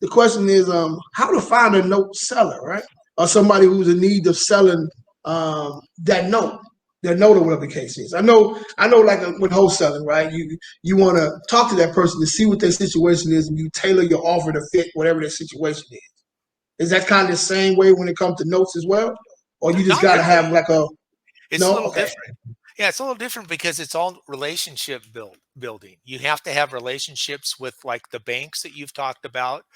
the question is how to find a note seller, right? Or somebody who's in need of selling that note, their note or whatever the case is. I know like with wholesaling, right? You want to talk to that person to see what their situation is and you tailor your offer to fit whatever their situation is. Is that kind of the same way when it comes to notes as well? Or you just Not gotta really. have like a It's a no? little Okay. different. Yeah, it's a little different because it's all building. You have to have relationships with like the banks that you've talked about.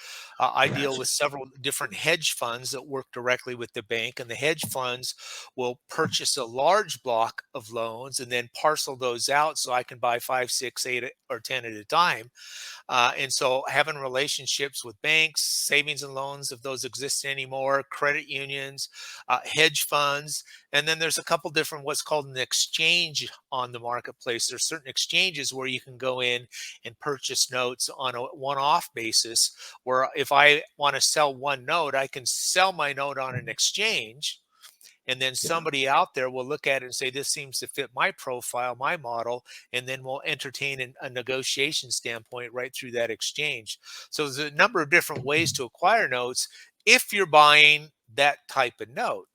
I deal Gotcha. with several different hedge funds that work directly with the bank, and the hedge funds will purchase a large block of loans and then parcel those out so I can buy five, six, eight, or 10 at a time. And so having relationships with banks, savings and loans, if those exist anymore, credit unions, hedge funds, and then there's a couple different what's called an exchange on the marketplace. There's certain exchanges where you can go in and purchase notes on a one-off basis, where if I want to sell one note, I can sell my note on an exchange, and then Yeah. somebody out there will look at it and say, this seems to fit my profile, my model, and then we'll entertain a negotiation standpoint right through that exchange. So there's a number of different ways to acquire notes if you're buying that type of note.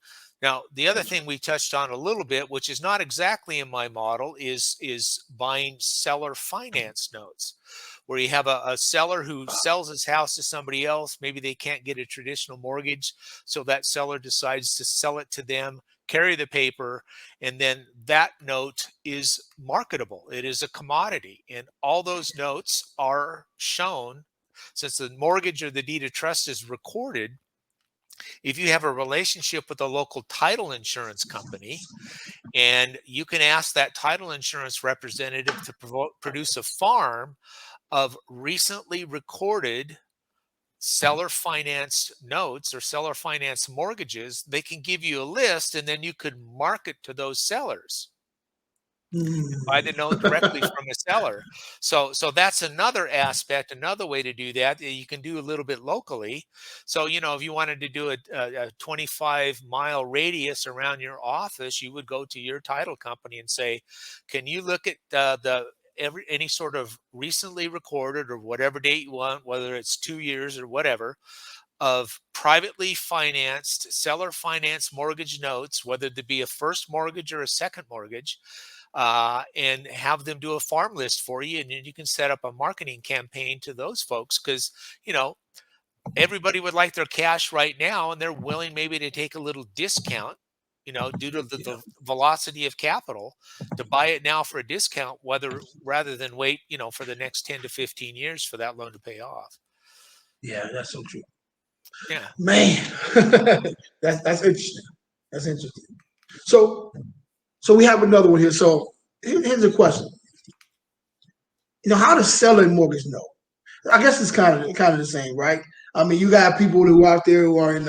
Now, the other thing we touched on a little bit, which is not exactly in my model, is buying seller finance notes, where you have a seller who sells his house to somebody else. Maybe they can't get a traditional mortgage, so that seller decides to sell it to them, carry the paper, and then that note is marketable. It is a commodity, and all those notes are shown. Since the mortgage or the deed of trust is recorded, if you have a relationship with a local title insurance company, and you can ask that title insurance representative to produce a farm of recently recorded seller financed notes or seller finance mortgages, they can give you a list and then you could market to those sellers and buy the note directly from a seller. So that's another aspect, another way to do that. You can do a little bit locally. So, if you wanted to do a 25-mile radius around your office, you would go to your title company and say, can you look at the any sort of recently recorded or whatever date you want, whether it's 2 years or whatever, of privately financed seller finance mortgage notes, whether they be a first mortgage or a second mortgage, and have them do a farm list for you. And then you can set up a marketing campaign to those folks because, you know, everybody would like their cash right now and they're willing maybe to take a little discount, due to Yeah. the velocity of capital to buy it now for a discount, whether rather than wait, for the next 10 to 15 years for that loan to pay off. Yeah, that's so true. Yeah. Man, that's interesting. That's interesting. So so we have another one here. So here's a question. How to sell a mortgage note? I guess it's kind of the same, right? I mean, you got people who are out there who are in,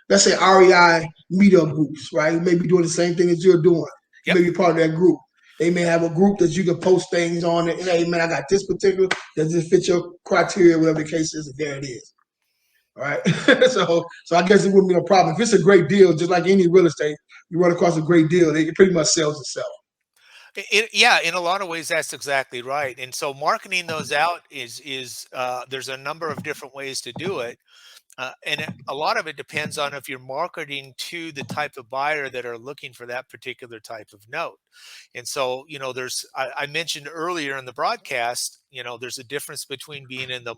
let's say, REI meetup groups, right? Who may be doing the same thing that you're doing. You Yep. may be part of that group. They may have a group that you can post things on. And, hey, man, I got this particular. Does this fit your criteria? Whatever the case is, and there it is. All right. so I guess it wouldn't be a problem if it's a great deal. Just like any real estate, you run across a great deal, it pretty much sells itself. Yeah, in a lot of ways, that's exactly right. And so marketing those out is there's a number of different ways to do it. A lot of it depends on if you're marketing to the type of buyer that are looking for that particular type of note. And so, I mentioned earlier in the broadcast, there's a difference between being in the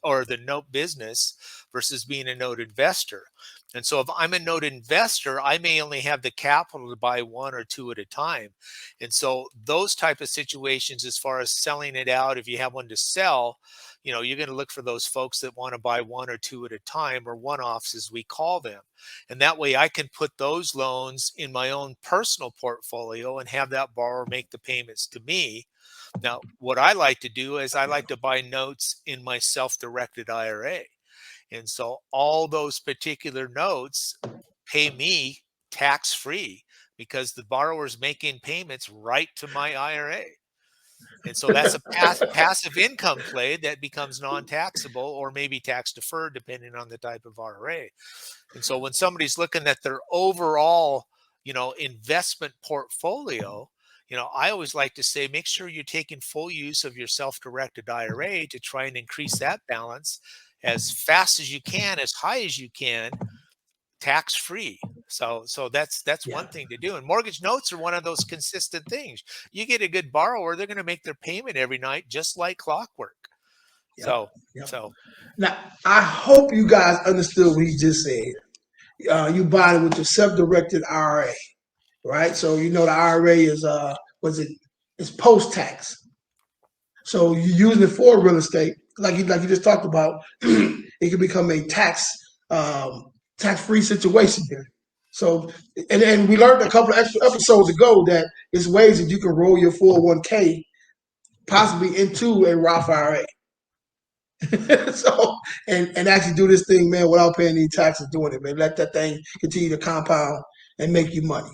or the note business versus being a note investor. And so if I'm a note investor, I may only have the capital to buy one or two at a time. And so those type of situations, as far as selling it out, if you have one to sell, you're going to look for those folks that want to buy one or two at a time, or one-offs as we call them. And that way I can put those loans in my own personal portfolio and have that borrower make the payments to me. Now, what I like to do is I like to buy notes in my self-directed IRA. And so all those particular notes pay me tax-free because the borrower's making payments right to my IRA. And so that's a passive income play that becomes non-taxable or maybe tax deferred depending on the type of RRA. And so when somebody's looking at their overall, investment portfolio, I always like to say, make sure you're taking full use of your self-directed IRA to try and increase that balance. as fast as you can, as high as you can, tax free. So that's Yeah. one thing to do. And mortgage notes are one of those consistent things. You get a good borrower, they're going to make their payment every night just like clockwork. Yep. So Yep. so Now, I hope you guys understood what he just said. You buy it with your self-directed IRA, right? So you know the IRA is was it? It's post-tax. So you're using it for real estate, like you just talked about. It can become a um, tax-free situation here. So, and we learned a couple of extra episodes ago that there's ways that you can roll your 401k possibly into a Roth IRA. So, and actually do this thing, man, without paying any taxes doing it, man. Let that thing continue to compound and make you money.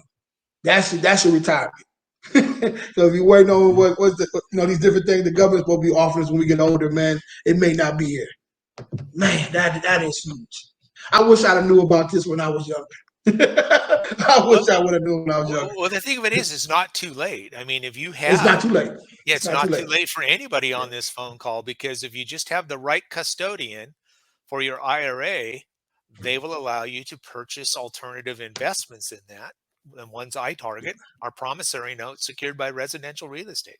That's your retirement. So if you're waiting on what's the these different things the government's supposed to be offering us when we get older, man, it may not be here. Man, that is huge. I wish I'd have knew about this when I was younger. I well, wish I would have known when I was younger. well, the thing of it is, it's not too late. I mean, if you It's have, not too late. yeah, It's it's not too not too late. late for anybody Yeah. on this phone call, because if you just have the right custodian for your IRA, they will allow you to purchase alternative investments in that. And ones I target are promissory notes secured by residential real estate.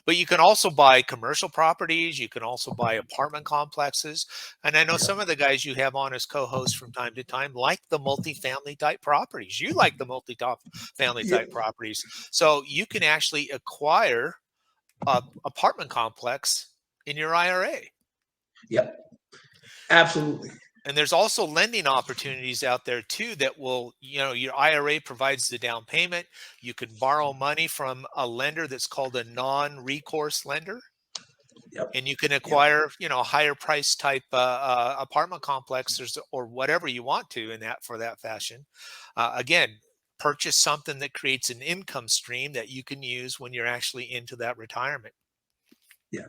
But you can also buy commercial properties. You can also buy apartment complexes. And I know Yeah. some of the guys you have on as co-hosts from time to time like the multifamily type properties. You like the multi-family Yeah. type properties. So you can actually acquire a apartment complex in your IRA. Yep. Absolutely. And there's also lending opportunities out there too that will, your IRA provides the down payment. You can borrow money from a lender that's called a non-recourse lender, Yep. and you can Yep. acquire, a higher price type apartment complexes or whatever you want to in that for that fashion. Again, purchase something that creates an income stream that you can use when you're actually into that retirement. Yeah,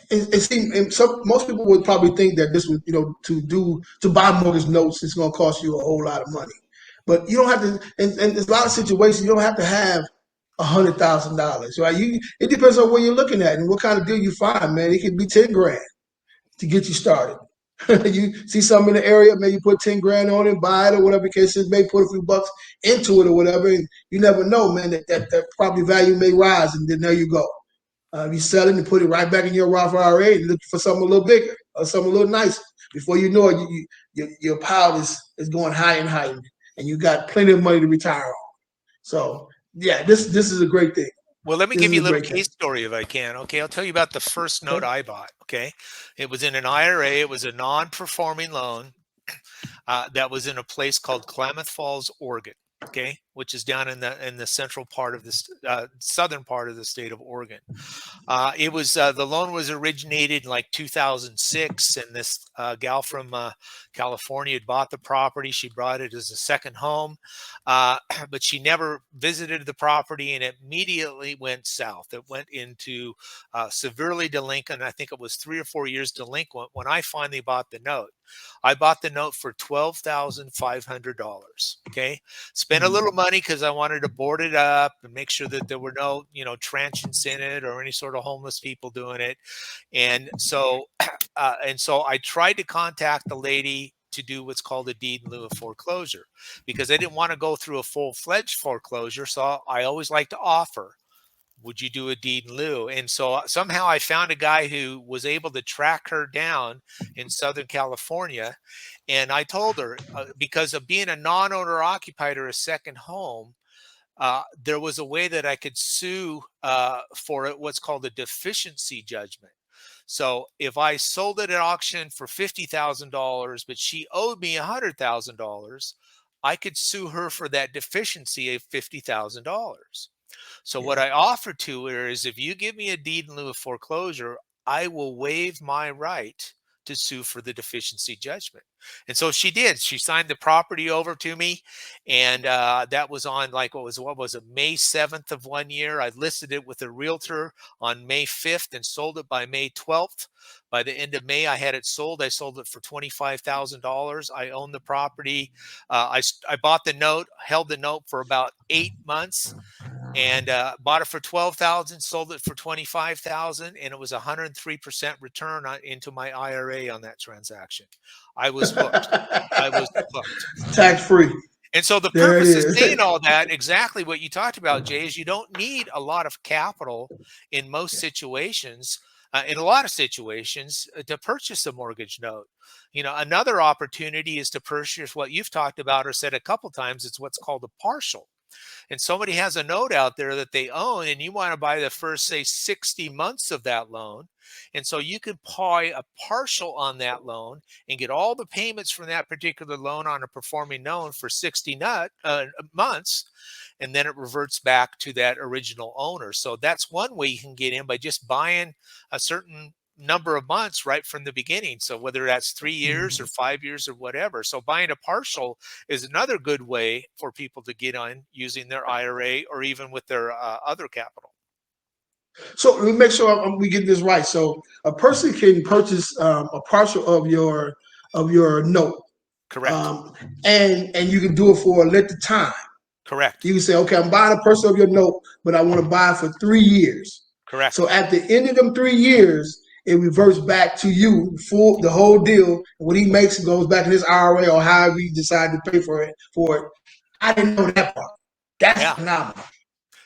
and see, and most people would probably think that this would, to buy mortgage notes, it's going to cost you a whole lot of money. But you don't have to. And there's a lot of situations you don't have to have $100,000, right? It depends on what you're looking at and what kind of deal you find, man. It could be 10 grand to get you started. You see something in the area, maybe put 10 grand on it, buy it or whatever the case is, maybe put a few bucks into it or whatever. And you never know, man. That property value may rise, and then there you go. You sell it and put it right back in your Roth IRA and look for something a little bigger or something a little nicer. Before you know it, your pile is going higher and higher, and you got plenty of money to retire on. So yeah, this is a great thing. Well, let me This give is you a a little great thing. case story if I can. Okay, I'll tell you about the first note Okay. I bought. Okay, it was in an IRA. It was a non-performing loan that was in a place called Klamath Falls, Oregon. Okay, which is down in the central part of this southern part of the state of Oregon. It was the loan was originated in like 2006, and this gal from California had bought the property. She brought it as a second home, but she never visited the property, and it immediately went south. It went into severely delinquent. I think it was 3 or 4 years delinquent when I finally bought the note. I bought the note for $12,500. Okay, spent a Mhm. little money because I wanted to board it up and make sure that there were no, transients in it or any sort of homeless people doing it. And so I tried to contact the lady to do what's called a deed in lieu of foreclosure, because I didn't want to go through a full-fledged foreclosure. So I always like to offer, would you do a deed in lieu? And so somehow I found a guy who was able to track her down in Southern California. And I told her, because of being a non-owner occupied or a second home, there was a way that I could sue for what's called a deficiency judgment. So if I sold it at auction for $50,000, but she owed me $100,000, I could sue her for that deficiency of $50,000. So what Yeah. I offer to her is, if you give me a deed in lieu of foreclosure, I will waive my right to sue for the deficiency judgment. And so she did. She signed the property over to me, and that was on like what was it, May 7th of one year. I listed it with a realtor on May 5th and sold it by May 12th. By the end of May, I had it sold. I sold it for $25,000. I own the property. I bought the note, held the note for about 8 months, and bought it for 12,000, sold it for 25,000, and it was 103% return into my IRA on that transaction. I was hooked. I was hooked. Tax free. And so the There it purpose of is. saying all that, exactly what you talked about, Jay, is you don't need a lot of capital in most situations, in a lot of situations, to purchase a mortgage note. Another opportunity is to purchase what you've talked about or said a couple times. It's what's called a partial. And somebody has a note out there that they own, and you want to buy the first, say, 60 months of that loan. And so you could buy a partial on that loan and get all the payments from that particular loan on a performing loan for 60 months. And then it reverts back to that original owner. So that's one way you can get in, by just buying a certain number of months right from the beginning. So whether that's 3 years or 5 years or whatever. So buying a partial is another good way for people to get on using their IRA or even with their other capital. So let me make sure we get this right. So a person can purchase a partial of your note. Correct. And you can do it for a length of time. Correct. You can say, okay, I'm buying a partial of your note, but I want to buy it for 3 years. Correct. So at the end of them 3 years, it reverts back to you for the whole deal. And what he makes, it goes back in his IRA or however he decide to pay for it. I didn't know that part. That's phenomenal.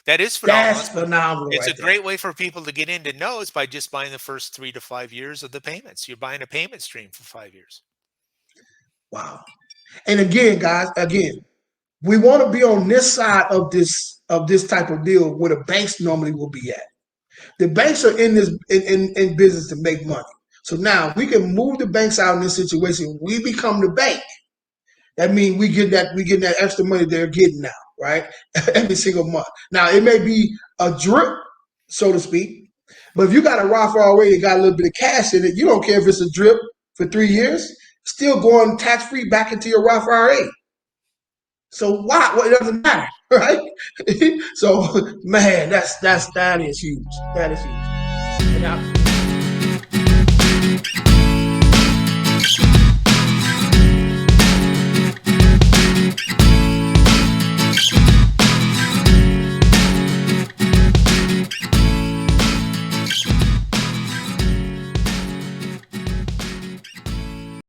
That is phenomenal. That's phenomenal. It's right a great way for people to get into notes by just buying the first 3 to 5 years of the payments. You're buying a payment stream for 5 years. Wow. And again, guys, we want to be on this side of this type of deal where the banks normally will be at. The banks are in this in business to make money. So now we can move the banks out in this situation. We become the bank. That means we get that extra money they're getting now, right? Every single month. Now it may be a drip, so to speak, but if you got a Roth IRA and got a little bit of cash in it, you don't care if it's a drip for 3 years. Still going tax free back into your Roth IRA. So why? Well, it doesn't matter, right? So man, that is huge. That is huge.